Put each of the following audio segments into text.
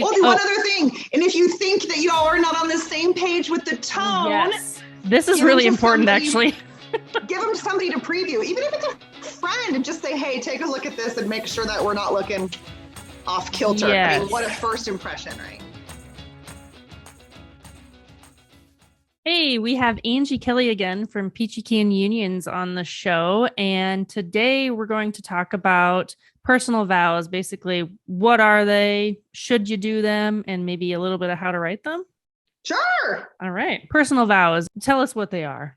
one other thing. And if you think that y'all are not on the same page with the tone, yes. This is really important, actually. Give them somebody to preview, even if it's a friend, and just say, hey, take a look at this and make sure that we're not looking off kilter. Yes. I mean, what a first impression, right? Hey, we have Angie Kelly again from Peachy Keen Unions on the show. And today we're going to talk about personal vows. Basically, what are they? Should you do them? And maybe a little bit of how to write them? Sure. All right. Personal vows. Tell us what they are.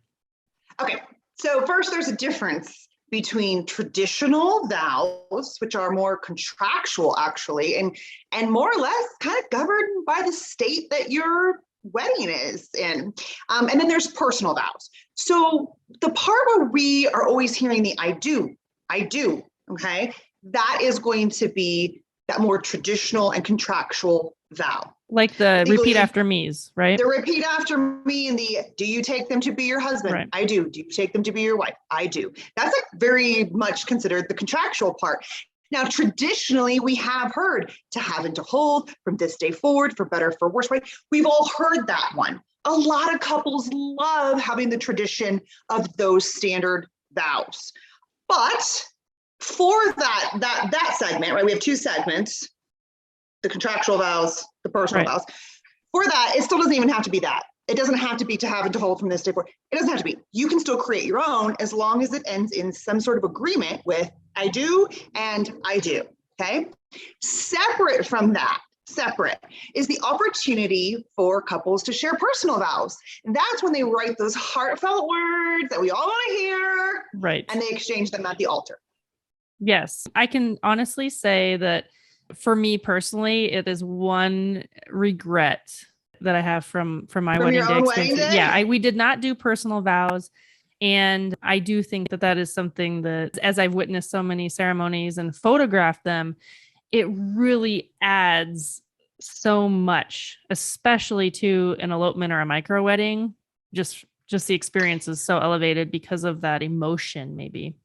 Okay. So first, there's a difference between traditional vows, which are more contractual, actually, and more or less kind of governed by the state that your wedding is in. And then there's personal vows. So the part where we are always hearing the I do, okay, that is going to be that more traditional and contractual vow. Like the repeat after me's, right? The repeat after me and the, do you take them to be your husband? Right. I do. Do you take them to be your wife? I do. That's like very much considered the contractual part. Now, traditionally, we have heard to have and to hold from this day forward, for better, for worse, right? We've all heard that one. A lot of couples love having the tradition of those standard vows. But for that segment, right, we have two segments, the contractual vows, the personal vows. For that, it still doesn't even have to be that. It doesn't have to be to have and to hold from this day forward. It doesn't have to be. You can still create your own as long as it ends in some sort of agreement with I do and I do, okay? Separate from that, is the opportunity for couples to share personal vows. And that's when they write those heartfelt words that we all want to hear. Right. And they exchange them at the altar. Yes. I can honestly say that for me personally, it is one regret that I have from my wedding day experience. Yeah, we did not do personal vows. And I do think that is something that, as I've witnessed so many ceremonies and photographed them, it really adds so much, especially to an elopement or a micro wedding. Just the experience is so elevated because of that emotion, maybe.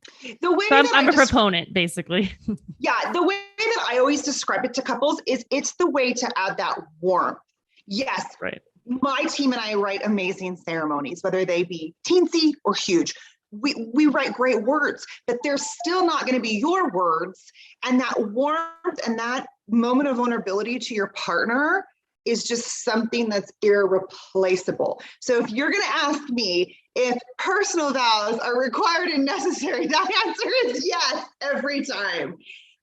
The way I'm a proponent, basically. Yeah, the way that I always describe it to couples is it's the way to add that warmth. Yes, right. My team and I write amazing ceremonies, whether they be teensy or huge. We write great words, but they're still not going to be your words. And that warmth and that moment of vulnerability to your partner is just something that's irreplaceable. So if you're going to ask me if personal vows are required and necessary, that answer is yes, every time.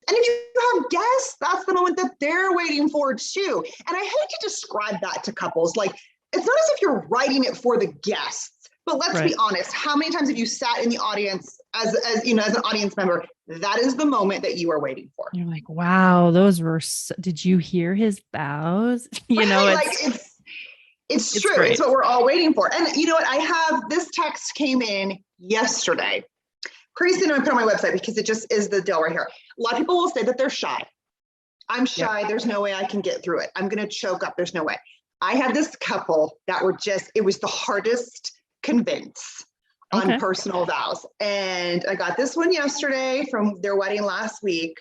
And if you have guests, that's the moment that they're waiting for too. And I hate to describe that to couples. Like, it's not as if you're writing it for the guests, but let's be honest. How many times have you sat in the audience as an audience member? That is the moment that you are waiting for. You're like, wow, those were, did you hear his vows? It's true. Great. It's what we're all waiting for. And you know what? I have this text came in yesterday. Pretty soon I'm going to put on my website because it just is the deal right here. A lot of people will say that they're shy. I'm shy. Yep. There's no way I can get through it. I'm going to choke up. There's no way. I had this couple that were it was the hardest convince on personal vows. And I got this one yesterday from their wedding last week.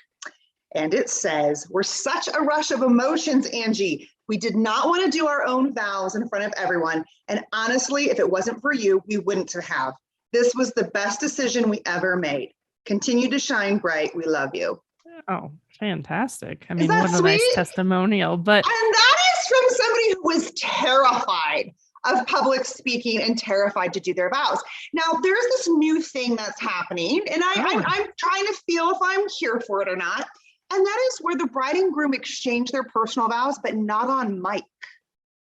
And it says, we're such a rush of emotions, Angie. We did not want to do our own vows in front of everyone. And honestly, if it wasn't for you, we wouldn't have. This was the best decision we ever made. Continue to shine bright. We love you. Oh, fantastic. I mean, what a nice testimonial. But and that is from somebody who was terrified of public speaking and terrified to do their vows. Now, there's this new thing that's happening, and I'm trying to feel if I'm here for it or not. And that is where the bride and groom exchange their personal vows, but not on mic.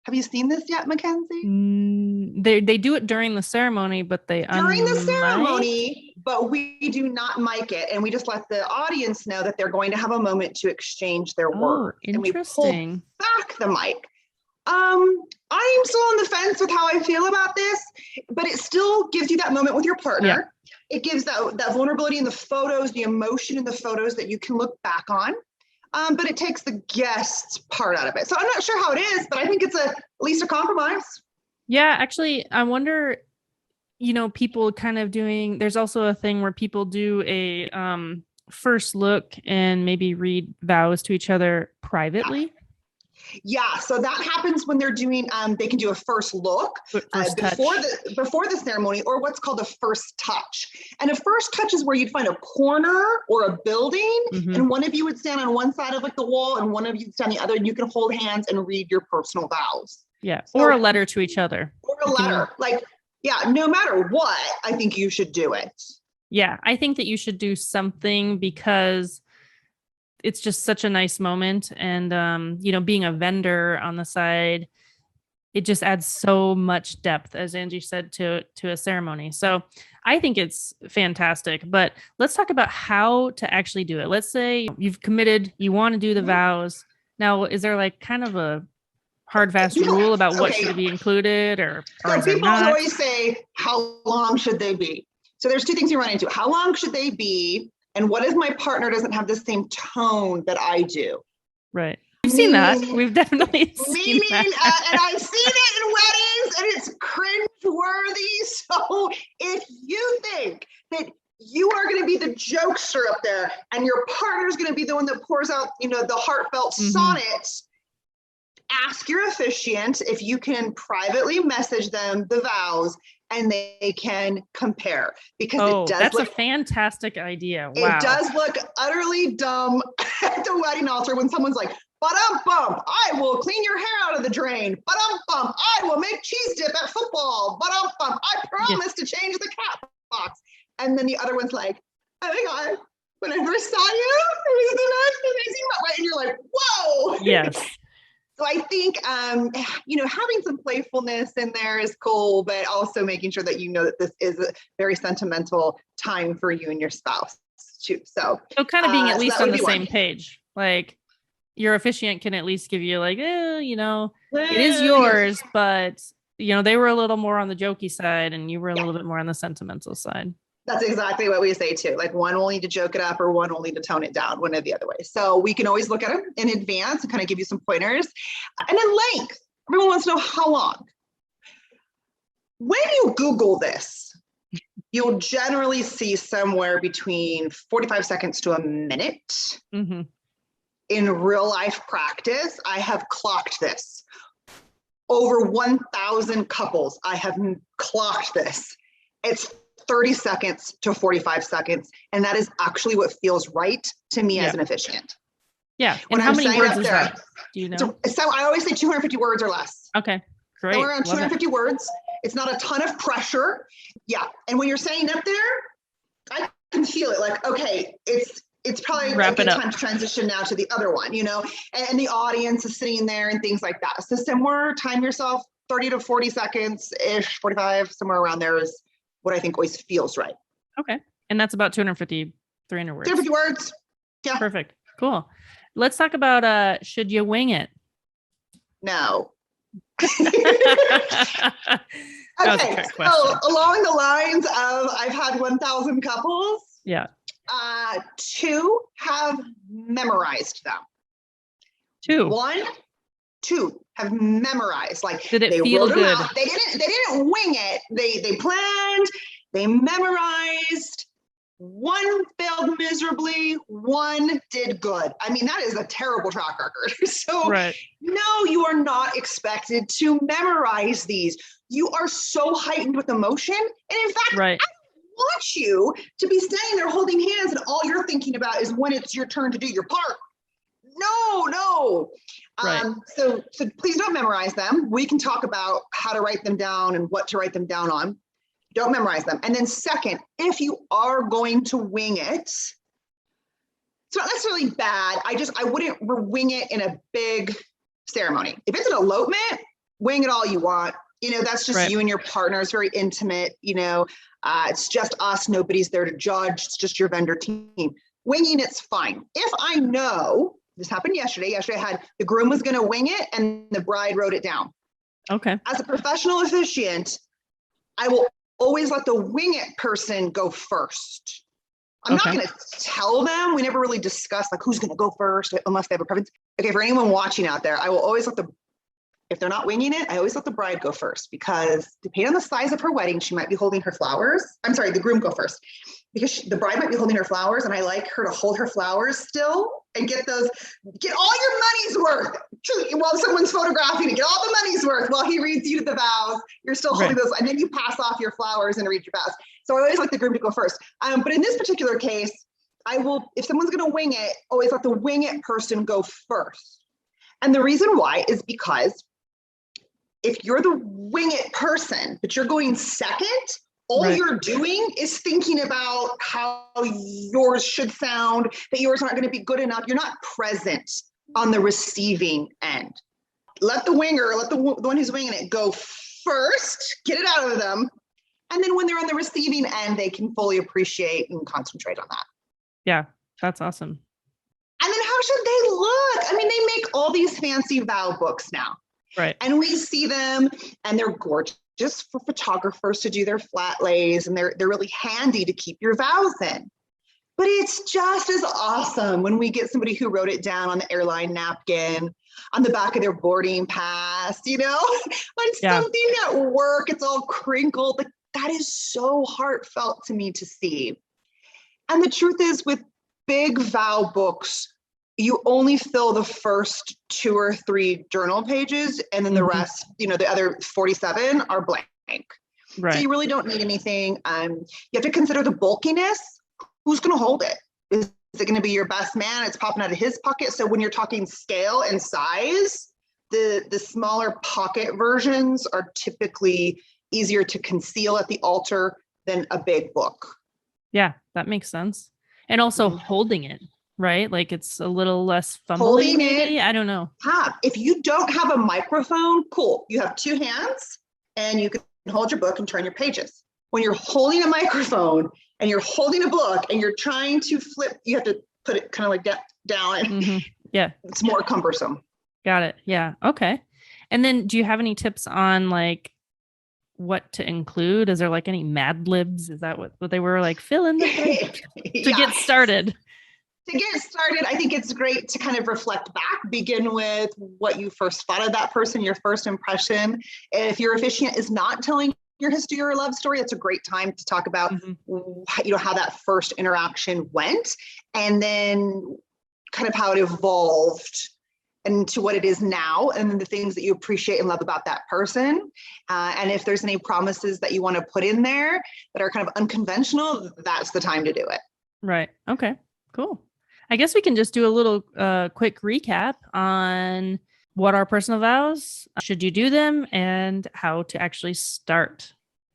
Have you seen this yet, Mackenzie? They do it during the ceremony, but during the ceremony, but we do not mic it, and we just let the audience know that they're going to have a moment to exchange their words. Interesting. And we pull back the mic. I'm still on the fence with how I feel about this, but it still gives you that moment with your partner. Yeah. It gives that vulnerability in the photos, the emotion in the photos that you can look back on. But it takes the guest part out of it. So I'm not sure how it is, but I think it's at least a compromise. Yeah, actually, I wonder, people kind of there's also a thing where people do a first look and maybe read vows to each other privately. Yeah, so that happens when they're doing, they can do a first look before the ceremony, or what's called a first touch. And a first touch is where you'd find a corner or a building, and one of you would stand on one side of like the wall and one of you would stand on the other, and you can hold hands and read your personal vows. Yeah, so, or a letter to each other. Or a letter, like, yeah, no matter what, I think you should do it. Yeah, I think that you should do something because it's just such a nice moment. And, you know, being a vendor on the side, it just adds so much depth, as Angie said, to a ceremony. So I think it's fantastic. But let's talk about how to actually do it. Let's say you've committed, you want to do the vows. Now, is there like kind of a hard, fast rule about what should be included or so people always say, how long should they be? So there's two things you run into. How long should they be? And what if my partner doesn't have the same tone that I do? Right. We've seen that. We've definitely seen that. And I've seen it in weddings, and it's cringe-worthy. So if you think that you are going to be the jokester up there and your partner's going to be the one that pours out, you know, the heartfelt sonnet, ask your officiant if you can privately message them the vows and they can compare, because it does that's a fantastic idea. Wow. It does look utterly dumb at the wedding altar when someone's like, "Ba-dum-bum, I will clean your hair out of the drain. Ba-dum-bum, I will make cheese dip at football. Ba-dum-bum, I promise to change the cat box." And then the other one's like, "Oh my God, when I first saw you, it was the most amazing moment." And you're like, whoa. Yes. So I think, you know, having some playfulness in there is cool, but also making sure that you know that this is a very sentimental time for you and your spouse too. So kind of being at least on the same page, like your officiant can at least give you like, you know, it is yours, but you know, they were a little more on the jokey side and you were a little bit more on the sentimental side. That's exactly what we say too. Like one will need to joke it up or one will need to tone it down, one or the other way. So we can always look at them in advance and kind of give you some pointers. And then length. Everyone wants to know how long. When you Google this, you'll generally see somewhere between 45 seconds to a minute. In real life practice, I have clocked this. Over 1,000 couples, I have clocked this. It's 30 seconds to 45 seconds. And that is actually what feels right to me as an officiant. Yeah. And how many words is that? Do you know? So I always say 250 words or less. Okay, great. Somewhere around 250 words. It's not a ton of pressure. Yeah. And when you're saying up there, I can feel it like, okay, it's probably a good time to transition now to the other one, you know, and the audience is sitting there and things like that. So somewhere, time yourself 30 to 40 seconds-ish, 45, somewhere around there is what I think always feels right. Okay. And that's about 250, 300 words. 250 words. Yeah. Perfect. Cool. Let's talk about, should you wing it? No. Okay. So along the lines of, I've had 1,000 couples. Yeah. 2 have memorized them. 2 have memorized. Like, did it feel good? They didn't wing it. They planned, they memorized. 1 failed miserably, 1 did good. I mean, that is a terrible track record. So no, you are not expected to memorize these. You are so heightened with emotion. And in fact, I want you to be standing there holding hands and all you're thinking about is when it's your turn to do your part. No. So please don't memorize them. We can talk about how to write them down and what to write them down on. Don't memorize them. And then second, if you are going to wing it, it's not necessarily bad. I wouldn't wing it in a big ceremony. If it's an elopement, wing it all you want. You know, that's just you and your partner. It's very intimate. You know, it's just us. Nobody's there to judge. It's just your vendor team. Winging it's fine. If I know, this happened yesterday. Yesterday I had the groom was going to wing it and the bride wrote it down. Okay. As a professional officiant, I will always let the wing it person go first. I'm not going to tell them. We never really discuss like who's going to go first unless they have a preference. Okay, for anyone watching out there, I will always let if they're not winging it, I always let the bride go first because depending on the size of her wedding, she might be holding her flowers. I'm sorry, the groom go first because the bride might be holding her flowers and I like her to hold her flowers still and get all your money's worth. While someone's photographing, get all the money's worth while he reads you the vows. You're still holding those, and then you pass off your flowers and read your vows. So I always like the groom to go first. But in this particular case, I will, if someone's going to wing it, always let the wing it person go first. And the reason why is because if you're the wing it person, but you're going second, all you're doing is thinking about how yours should sound, that yours aren't going to be good enough. You're not present on the receiving end. Let the winger, let the one who's winging it go first, get it out of them. And then when they're on the receiving end, they can fully appreciate and concentrate on that. Yeah, that's awesome. And then how should they look? I mean, they make all these fancy vow books now. Right. And we see them and they're gorgeous for photographers to do their flat lays, and they're really handy to keep your vows in. But it's just as awesome when we get somebody who wrote it down on the airline napkin, on the back of their boarding pass, on something at work, it's all crinkled. Like, that is so heartfelt to me to see. And the truth is, with big vow books, you only fill the first 2 or 3 journal pages, and then the rest, the other 47 are blank. Right. So you really don't need anything. You have to consider the bulkiness. Who's going to hold it? Is it going to be your best man? It's popping out of his pocket. So when you're talking scale and size, the smaller pocket versions are typically easier to conceal at the altar than a big book. Yeah, that makes sense. And also holding it, right? Like, it's a little less fumbly, maybe? I don't know. If you don't have a microphone, cool. You have 2 hands and you can hold your book and turn your pages. When you're holding a microphone and you're holding a book and you're trying to flip, you have to put it kind of like down. Yeah. It's more cumbersome. Got it. Yeah. Okay. And then do you have any tips on like what to include? Is there like any Mad Libs? Is that what they were like? Fill in the blank to get started. To get started, I think it's great to kind of reflect back, begin with what you first thought of that person, your first impression. If your officiant is not telling your history or love story, it's a great time to talk about, how that first interaction went, and then kind of how it evolved into what it is now, and then the things that you appreciate and love about that person. And if there's any promises that you want to put in there that are kind of unconventional, that's the time to do it. Right. Okay, cool. I guess we can just do a little quick recap on what are personal vows, should you do them, and how to actually start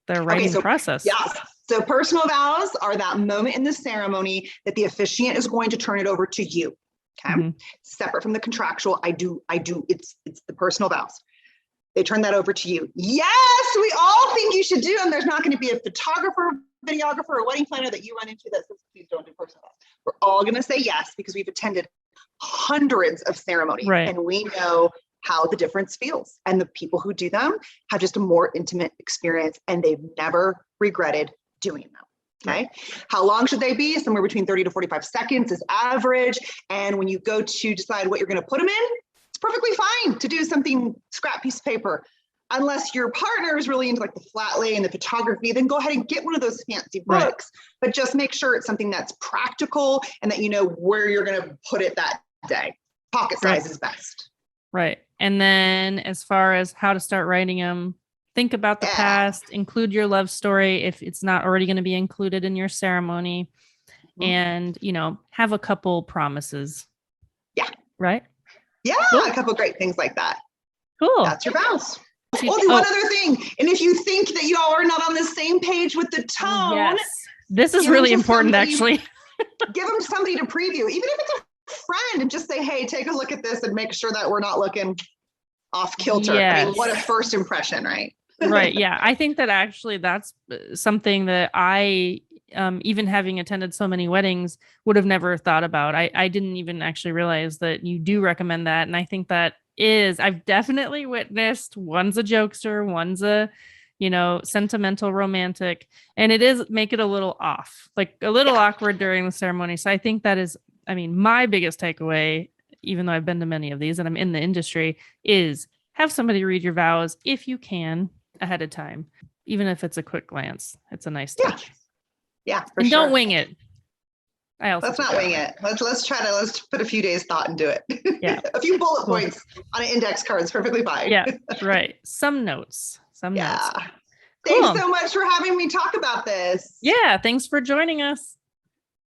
the writing process. Yes. So personal vows are that moment in the ceremony that the officiant is going to turn it over to you. Okay. Separate from the contractual. It's the personal vows. They turn that over to you. Yes, we all think you should do them. There's not going to be a photographer, videographer, or wedding planner that you run into that says, please don't do personal vows. We're all going to say yes, because we've attended hundreds of ceremonies, and we know how the difference feels. And the people who do them have just a more intimate experience, and they've never regretted doing them. Okay. How long should they be? Somewhere between 30 to 45 seconds is average. And when you go to decide what you're going to put them in, it's perfectly fine to do something scrap piece of paper. Unless your partner is really into like the flat lay and the photography, then go ahead and get one of those fancy books, but just make sure it's something that's practical and that you know where you're going to put it that day. Pocket size is best. Right. And then as far as how to start writing them, think about the past, include your love story if it's not already going to be included in your ceremony, and, have a couple promises. Yeah. Right? Yeah. Cool. A couple great things like that. Cool. That's your vows. Oh, one other thing. And if you think that y'all are not on the same page with the tone, this is really important, actually. Give them somebody to preview, even if it's a friend, and just say, hey, take a look at this and make sure that we're not looking off kilter. I mean, what a first impression, right? Right. Yeah. I think that actually that's something that I, even having attended so many weddings, would have never thought about. I didn't even actually realize that you do recommend that. And I think that I've definitely witnessed, one's a jokester, one's a, sentimental romantic, and it is make it a little off, like a little awkward during the ceremony. So I think that is, my biggest takeaway, even though I've been to many of these and I'm in the industry, is have somebody read your vows if you can ahead of time, even if it's a quick glance. It's a nice touch. Yeah, and don't wing it. Let's not wing it. Let's put a few days thought into it. Yeah. A few bullet points on an index card is perfectly fine. Yeah, right. Some notes. Notes. Thanks so much for having me talk about this. Yeah, thanks for joining us.